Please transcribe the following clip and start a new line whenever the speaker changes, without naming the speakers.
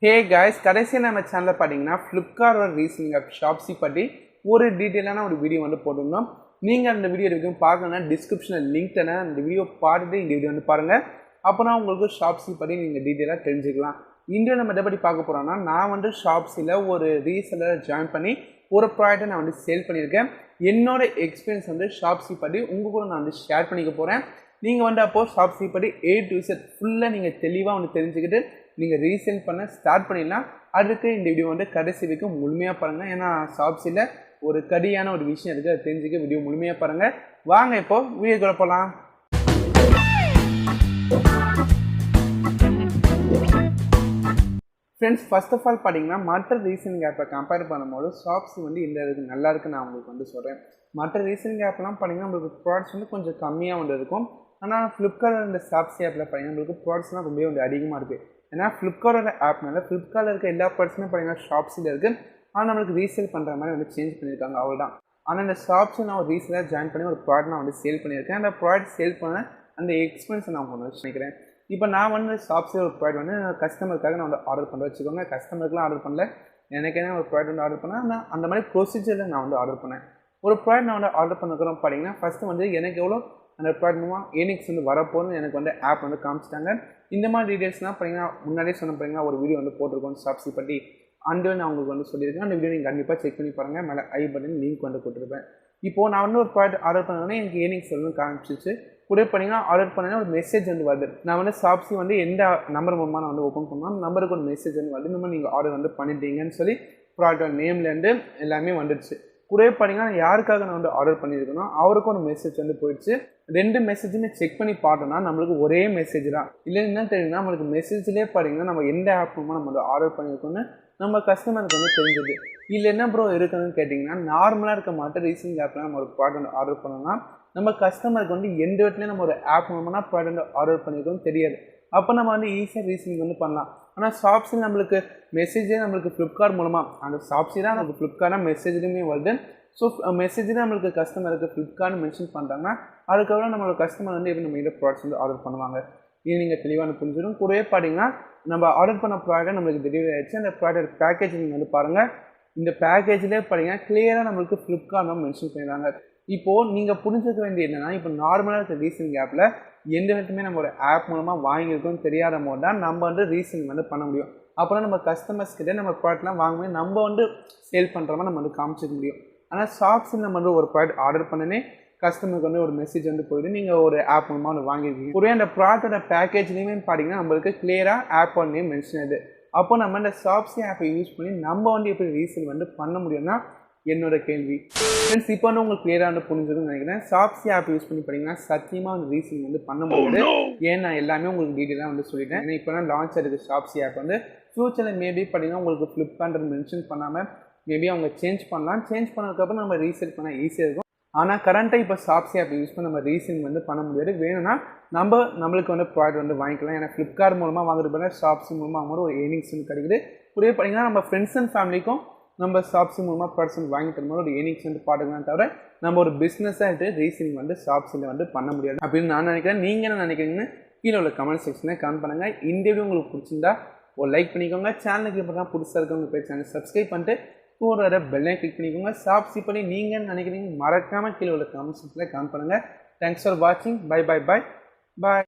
Hey guys, கடைசியா நம்ம சேனல்ல பாத்தீங்கன்னா Flipkart or Reselling app Shopsy பத்தி ஒரு டீடைலான ஒரு வீடியோ வந்து போட்டுருந்தோம். நீங்க அந்த வீடியோ வரைக்கும் பார்க்கணும்னா டிஸ்கிரிப்ஷன்ல லிங்க் தரேன். அந்த வீடியோ பார்த்துட்டு இந்த வீடியோ வந்து பாருங்க. அப்பனா உங்களுக்கு Shopsy பத்தி நீங்க டீடைலா தெரிஞ்சுக்கலாம். இந்த நம்ம எதை பத்தி பார்க்க போறோம்னா நான் வந்து Shopsyல ஒரு ரீசெல்லர் ஜாயின் பண்ணி ஒரு ப்ராடக்ட்டை நான் வந்து சேல் பண்ணியிருக்கேன். என்னோட எக்ஸ்பீரியன்ஸ் வந்து Shopsy பத்தி உங்க கூட நான் வந்து ஷேர் பண்ணிக்க போறேன். நீங்க வந்து அப்போ Shopsy பத்தி A to Z ஃபுல்லா நீங்க தெளிவா வந்து தெரிஞ்சுக்கிட்டு நீங்கள் ரீசேல் பண்ண ஸ்டார்ட் பண்ணிடலாம். அதுக்கு இந்த வீடியோ வந்து கடைசி வரைக்கும் முழுமையாக பாருங்கள். ஏன்னா ஷாப்ஸில் ஒரு கடியான ஒரு விஷயம் இருக்குது, அதை தெரிஞ்சுக்க வீடியோ முழுமையாக பாருங்கள். வாங்க இப்போது வீடியோக்குள்ள போகலாம். ஃப்ரெண்ட்ஸ், ஃபர்ஸ்ட் ஆஃப் ஆல் பார்த்தீங்கன்னா மற்ற ரீசெல்லிங் ஆப்பை கம்பேர் பண்ணும்போது ஷாப்ஸி வந்து இந்த இதுக்கு நல்லா இருக்குன்னு நான் உங்களுக்கு வந்து சொல்கிறேன். மற்ற ரீசெல்லிங் ஆப்லாம் பார்த்தீங்கன்னா உங்களுக்கு ப்ராடக்ட்ஸ் வந்து கொஞ்சம் கம்மியாக வந்து இருக்கும். ஆனால் ஃப்ளிப்கார்ட் இந்த ஷாப்ஸி ஆப்பில் பார்த்தீங்கன்னா உங்களுக்கு ப்ராடக்ட்ஸ்லாம் ரொம்பவே வந்து அதிகமாக இருக்குது. ஏன்னா ஃப்ளிப்கார்ட்டோட ஆப்னால ஃப்ளிப்கார்ட்டில் இருக்க எல்லா ப்ராடக்ட்ஸுமே பார்த்தீங்கன்னா ஷாப்ஸில் இருக்குது. ஆனால் நம்மளுக்கு ரீசேல் பண்ணுற மாதிரி வந்து சேஞ்ச் பண்ணியிருக்காங்க, அவ்வளோதான். ஆனால் இந்த ஷாப்ஸை நான் ஒரு ரீசேலாக ஜாயின் பண்ணி ஒரு ப்ராடக்ட் நான் வந்து சேல் பண்ணியிருக்கேன். அந்த ப்ராடக்ட் சேல் பண்ண அந்த எக்ஸ்பீரியன்ஸை நான் ஒன்று நினைக்கிறேன். இப்போ நான் வந்து ஷாப்ஸில் ஒரு ப்ராடக்ட் வந்து கஸ்டமருக்காக நான் வந்து ஆர்டர் பண்ண வச்சுக்கோங்க. கஸ்டமருக்குலாம் ஆர்டர் பண்ணல, எனக்கு என்ன ஒரு ப்ராடக்ட் வந்து ஆர்டர் பண்ணேன். நான் அந்த மாதிரி ப்ரொசீஜரில் நான் வந்து ஆர்டர் பண்ணேன். ஒரு ப்ராடக்ட் நான் வந்து ஆர்டர் பண்ணுறோம் பார்த்தீங்கன்னா ஃபஸ்ட்டு வந்து எனக்கு எவ்வளோ அந்த ப்ராடக்ட் மூலமாக ஏர்னிங்ஸ் வந்து வரப்போன்னு எனக்கு வந்து ஆப் வந்து காமிச்சிட்டாங்க. இந்த மாதிரி டீட்டெயில்ஸ்லாம் பார்த்தீங்கன்னா முன்னாடியே சொன்ன பார்த்தீங்கன்னா ஒரு வீடியோ வந்து போட்டிருக்கோம் ஷாப்ஸி பற்றி. அந்த நான் உங்களுக்கு வந்து சொல்லியிருக்கேன். அந்த வீடியோ நீங்கள் கண்டிப்பாக செக் பண்ணி பாருங்கள். மேலே ஐ பட்டன் லிங்க் வந்து கொடுத்துருப்பேன். இப்போது நான் வந்து ஒரு ப்ராடக்ட் ஆர்டர் பண்ணோன்னே எனக்கு ஏர்னிங்ஸ் வந்து காமிச்சிச்சு. கூட பண்ணிங்கன்னா ஆர்டர் பண்ணேன்னா ஒரு மெசேஜ் வந்து வருது. நான் வந்து ஷாப்ஸி வந்து எந்த நம்பர் மூலமாக நான் வந்து ஓப்பன் பண்ணோம், நம்பருக்கு ஒரு மெசேஜ் வந்து வருது. இந்த மாதிரி நீங்கள் ஆர்டர் வந்து பண்ணிட்டீங்கன்னு சொல்லி ப்ராடக்ட் நேம்லேருந்து எல்லாமே வந்துடுச்சு. கூட பண்ணிங்கன்னா யாருக்காக நான் வந்து ஆர்டர் பண்ணியிருக்கணும் அவருக்கும் ஒரு மெசேஜ் வந்து போயிடுச்சு. ரெண்டு மெசேஜுமே செக் பண்ணி பார்த்தோம்னா நம்மளுக்கு ஒரே மெசேஜ் தான். இல்லை என்ன தெரியுதுன்னா நம்மளுக்கு மெசேஜ்லேயே பார்த்தீங்கன்னா நம்ம எந்த ஆப் மூலமாக நம்ம வந்து ஆர்டர் பண்ணியிருக்கோன்னு நம்ம கஸ்டமருக்கு வந்து தெரிஞ்சது. இல்லை என்ன ப்ரோ இருக்குதுன்னு கேட்டிங்கன்னா நார்மலாக இருக்க மாட்டேன் ரீசெல்லிங் ஆப்பில் நம்ம ஒரு ப்ராடக்ட் வந்து ஆர்டர் பண்ணோம்னா நம்ம கஸ்டமருக்கு வந்து எந்த இடத்துலையும் நம்ம ஒரு ஆப் மூலமாக ப்ராடக்ட் வந்து ஆர்டர் பண்ணியிருக்கோம்னு தெரியாது. அப்போ நம்ம வந்து ஈஸியாக ரீசெல்லிங் வந்து பண்ணலாம். ஆனால் ஷாப்ஸில் நம்மளுக்கு மெசேஜே நம்மளுக்கு ஃப்ளிப்கார்ட் மூலமாக அந்த ஷாப்ஸி தான் நமக்கு ஃப்ளிப்கார்ட்டாக மெசேஜ்லேயுமே வருது. ஸோ மெசேஜில் நம்மளுக்கு கஸ்டமருக்கு ஃப்ளிப்கார்ட்னு மென்ஷன் பண்ணுறாங்கன்னா அதுக்கப்புறம் நம்மளோட கஸ்டமர் வந்து எப்படி நம்ம இந்த ப்ராடக்ட்ஸ் வந்து ஆர்டர் பண்ணுவாங்க இது நீங்கள் தெளிவான புரிஞ்சிடும். கூடவே பார்த்தீங்கன்னா நம்ம ஆர்டர் பண்ண ப்ராடக்ட் நம்மளுக்கு டெலிவரி ஆகிடுச்சு. அந்த ப்ராடக்ட் பேக்கேஜ் நீங்கள் வந்து பாருங்கள். இந்த பேக்கேஜ்லேயே பார்த்தீங்கன்னா கிளியராக நம்மளுக்கு ஃப்ளிப்கார்ட் தான் மென்ஷன் பண்ணிடுறாங்க. இப்போது நீங்கள் புரிஞ்சுக்க வேண்டியது என்னென்னா இப்போ நார்மலாக இருக்க ரீசெல்லிங் ஆப்பில் எந்த விதத்துமே நம்ம ஒரு ஆப் மூலமாக வாங்கியிருக்கோம்னு தெரியாத போது தான் நம்ம வந்து ரீசெல்லிங் வந்து பண்ண முடியும். அப்புறம் நம்ம கஸ்டமர்ஸ் கிட்டே நம்ம ப்ராடக்ட்லாம் வாங்கும்போது நம்ம வந்து சேல் பண்ணுற மாதிரி நம்ம வந்து காமிச்சிக்க முடியும். ஆனால் ஷாப்ஸில் நம்ம வந்து ஒரு ப்ராடக்ட் ஆர்டர் பண்ணனே கஸ்டமருக்கு வந்து ஒரு மெசேஜ் வந்து போயிட்டு நீங்கள் ஒரு ஆப் மூலமாக வந்து வாங்கியிருக்கீங்க. ஒரே அந்த ப்ராடக்டோட பேக்கேஜ்லேயுமே பார்த்தீங்கன்னா நம்மளுக்கு கிளியராக ஆப் நேம் மென்ஷன் ஆகுது. அப்போ நம்ம இந்த ஷாப்ஸி ஆப்பை யூஸ் பண்ணி நம்ம வந்து எப்படி ரீசேல் வந்து பண்ண முடியும்னா என்னோட கேள்வி. ஃப்ரெண்ட்ஸ், இப்போ வந்து உங்களுக்கு கிளியராக வந்து புரிஞ்சுதுன்னு நினைக்கிறேன். ஷாப்ஸி ஆப் யூஸ் பண்ணி பார்த்தீங்கன்னா சத்தியமாக வந்து ரீசேல் வந்து பண்ண முடியாது. ஏன் நான் எல்லாமே உங்களுக்கு டீட்டெயிலாக வந்து சொல்லிட்டேன். ஏன்னா இப்போ தான் லான்ச் ஆகிருக்கு ஷாப்ஸி ஆப் வந்து. ஃப்யூச்சரில் மேபி பார்த்தீங்கன்னா உங்களுக்கு ஃப்ளிப்கார்ட் மென்ஷன் பண்ணாமல் மேபி அவங்க சேஞ்ச் பண்ணலாம். சேஞ்ச் பண்ணதுக்கப்புறம் நம்ம ரீசேல் பண்ண ஈஸியாக இருக்கும். ஆனால் கரண்ட்டாக இப்போ ஷாப்ஸி ஆப் யூஸ் பண்ணி நம்ம ரீசேல் வந்து பண்ண முடியாது. வேணும்னா நம்மளுக்கு வந்து ப்ராடக்ட் வந்து வாங்கிக்கலாம். ஏன்னா ஃப்ளிப்கார்ட் மூலமாக வாங்குறது போல ஷாப்ஸி மூலமாக வாங்கும்போது ஒரு ஏர்னிங்ஸ் வந்து கிடைக்குது. புரிய பார்த்தீங்கன்னா நம்ம ஃப்ரெண்ட்ஸ் அண்ட் ஃபேமிலிக்கும் நம்ம ஷாப்ஸி மூலமாக ப்ராடக்ட்ஸ் வந்து வாங்கி தரும்போது ஒரு ஏர்னிங்ஸ் வந்து பார்த்துக்கலாம். தவிர நம்ம ஒரு பிஸ்னஸாக எடுத்து ரீசேலிங் வந்து ஷாப்ஸில் வந்து பண்ண முடியாது அப்படின்னு நான் நினைக்கிறேன். நீங்கள் என்ன நினைக்கிறீங்கன்னு கீழே உள்ள கமெண்ட் செக்ஷனில் கமெண்ட் பண்ணுங்கள். இந்த வீடியோ உங்களுக்கு பிடிச்சிருந்தா ஒரு லைக் பண்ணிக்கோங்க. சேனலுக்கு இப்போ தான் புதுசாக இருக்கவங்க போய் சேனல் சப்ஸ்கிரைப் பண்ணிட்டு கூட பெல்லை கிளிக் பண்ணிக்கோங்க. ஷாப்ஸி பண்ணி நீங்கள் நினைக்கிறீங்க மறக்காமல் கீழே உள்ள கமெண்ட் செக்ஷனில் கமெண்ட் பண்ணுங்கள். தேங்க்ஸ் ஃபார் வாட்சிங். பை.